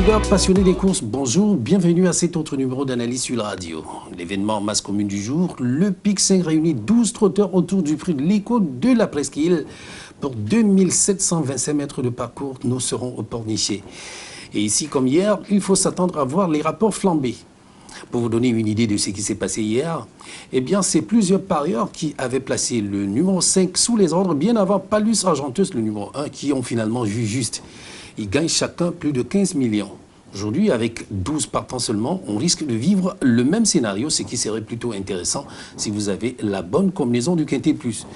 décideurs passionnés des courses, bonjour, bienvenue à cet autre numéro d'analyse sur la radio. L'événement masse commune du jour, le PIC 5 réunit 12 trotteurs autour du prix de l'écho de la Presqu'île. Pour 2725 mètres de parcours, nous serons au Pornichet. Et ici, comme hier, il faut s'attendre à voir les rapports flamber. Pour vous donner une idée de ce qui s'est passé hier, eh bien, c'est plusieurs parieurs qui avaient placé le numéro 5 sous les ordres bien avant Palus Argentus, le numéro 1, qui ont finalement vu juste. Ils gagnent chacun plus de 15 millions. Aujourd'hui, avec 12 partants seulement, on risque de vivre le même scénario, ce qui serait plutôt intéressant si vous avez la bonne combinaison du Quintet Plus.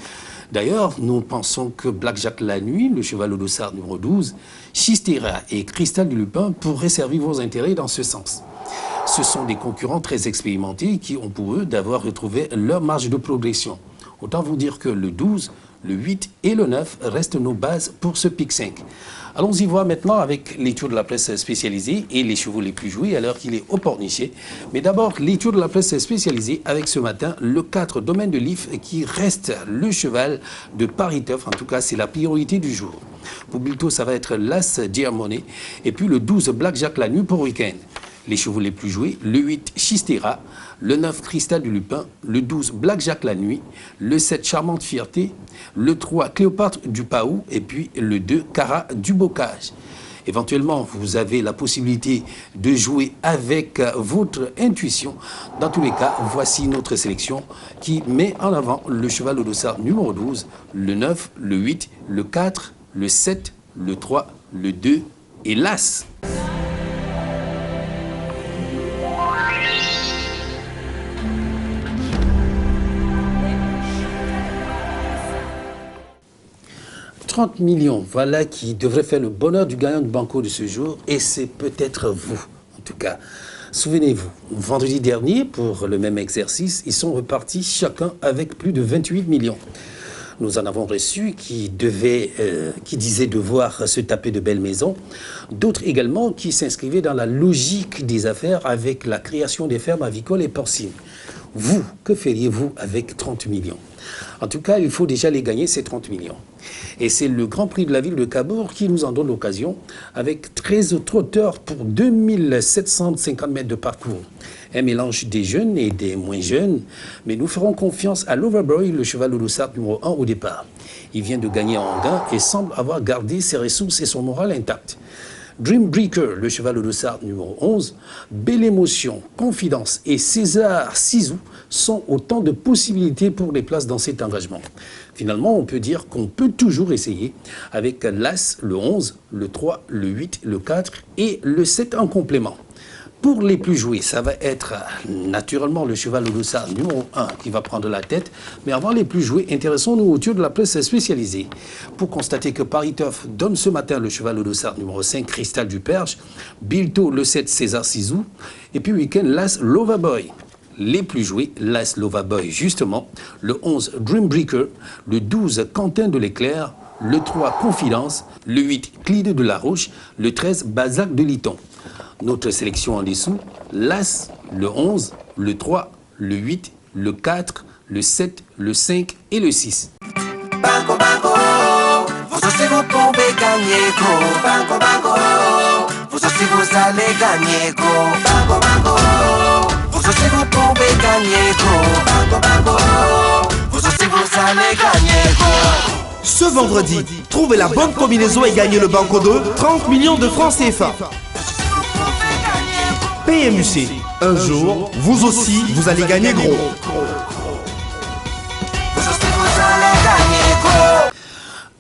D'ailleurs, nous pensons que Blackjack la nuit, le cheval au dossard numéro 12, Chistera et Cristal du Lupin pourraient servir vos intérêts dans ce sens. Ce sont des concurrents très expérimentés qui ont pour eux d'avoir retrouvé leur marge de progression. Autant vous dire que le 12, le 8 et le 9 restent nos bases pour ce PIC 5. Allons-y voir maintenant avec les tours de la presse spécialisée et les chevaux les plus joués alors qu'il est au Pornichet. Mais d'abord, les tours de la presse spécialisée avec ce matin le 4 Domaine de l'If qui reste le cheval de Paris-Teuf. En tout cas, c'est la priorité du jour. Pour Bilto, ça va être l'As Diamoné et puis le 12 Blackjack la nuit pour week-end. Les chevaux les plus joués, le 8 Chistera, le 9 Cristal du Lupin, le 12 Blackjack la nuit, le 7 Charmante Fierté, le 3 Cléopâtre du Paou et puis le 2 Cara du Bocage. Éventuellement, vous avez la possibilité de jouer avec votre intuition. Dans tous les cas, voici notre sélection qui met en avant le cheval au dossard numéro 12, le 9, le 8, le 4, le 7, le 3, le 2 et l'As. « 30 millions, voilà qui devrait faire le bonheur du gagnant du banco de ce jour, et c'est peut-être vous, en tout cas. Souvenez-vous, vendredi dernier, pour le même exercice, ils sont repartis chacun avec plus de 28 millions. Nous en avons reçu qui disaient devoir se taper de belles maisons, d'autres également qui s'inscrivaient dans la logique des affaires avec la création des fermes avicoles et porcines. Vous, que feriez-vous avec 30 millions? En tout cas, il faut déjà les gagner, ces 30 millions. Et c'est le Grand Prix de la ville de Cabourg qui nous en donne l'occasion, avec 13 trotteurs pour 2750 mètres de parcours. Un mélange des jeunes et des moins jeunes, mais nous ferons confiance à l'Overboy, le cheval au dossard numéro 1 au départ. Il vient de gagner en gain et semble avoir gardé ses ressources et son moral intact. Dreambreaker, le cheval au dossard numéro 11, Belle Émotion, Confidence et César Sizou sont autant de possibilités pour les places dans cet engagement. Finalement, on peut dire qu'on peut toujours essayer avec l'As, le 11, le 3, le 8, le 4 et le 7 en complément. Pour les plus joués, ça va être naturellement le cheval au dossard numéro 1 qui va prendre la tête. Mais avant les plus joués, intéressons-nous au tour de la presse spécialisée. Pour constater que Paris-Teuf donne ce matin le cheval au dossard numéro 5, Cristal du Perche, Bilto le 7, César Sizou, et puis week-end, l'As Lovaboy. Les plus joués, l'As Lovaboy justement, le 11 Dreambreaker, le 12 Quentin de l'Éclair, le 3 Confidence, le 8 Clide de la Roche, le 13 Balzac de Liton. Notre sélection en dessous, l'As, le 11, le 3, le 8, le 4, le 7, le 5 et le 6. Banco, banco, vous aussi vous pouvez gagner, go. Banco, banco, vous aussi vous allez gagner, go. Banco, banco, vous aussi vous pouvez gagner, go. Banco, banco, vous aussi vous allez gagner, go. Ce vendredi, trouvez la bonne combinaison et gagnez le banco de 30 millions de francs CFA. PMUC, un jour, vous aussi, vous allez gagner gros. Vous aussi vous allez gagner, go.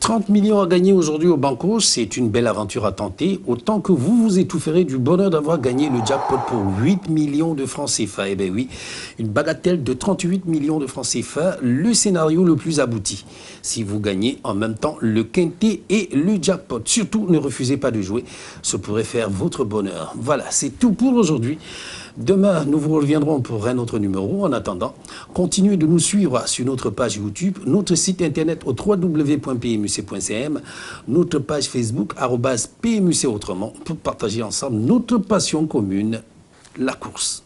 30 millions à gagner aujourd'hui au banco, c'est une belle aventure à tenter, autant que vous vous étoufferez du bonheur d'avoir gagné le jackpot pour 8 millions de francs CFA. Eh bien oui, une bagatelle de 38 millions de francs CFA, le scénario le plus abouti. Si vous gagnez en même temps le quintet et le jackpot, surtout ne refusez pas de jouer, ce pourrait faire votre bonheur. Voilà, c'est tout pour aujourd'hui. Demain, nous vous reviendrons pour un autre numéro. En attendant, continuez de nous suivre sur notre page YouTube, notre site internet au www.pmuc.cm, notre page Facebook @PMUC autrement pour partager ensemble notre passion commune, la course.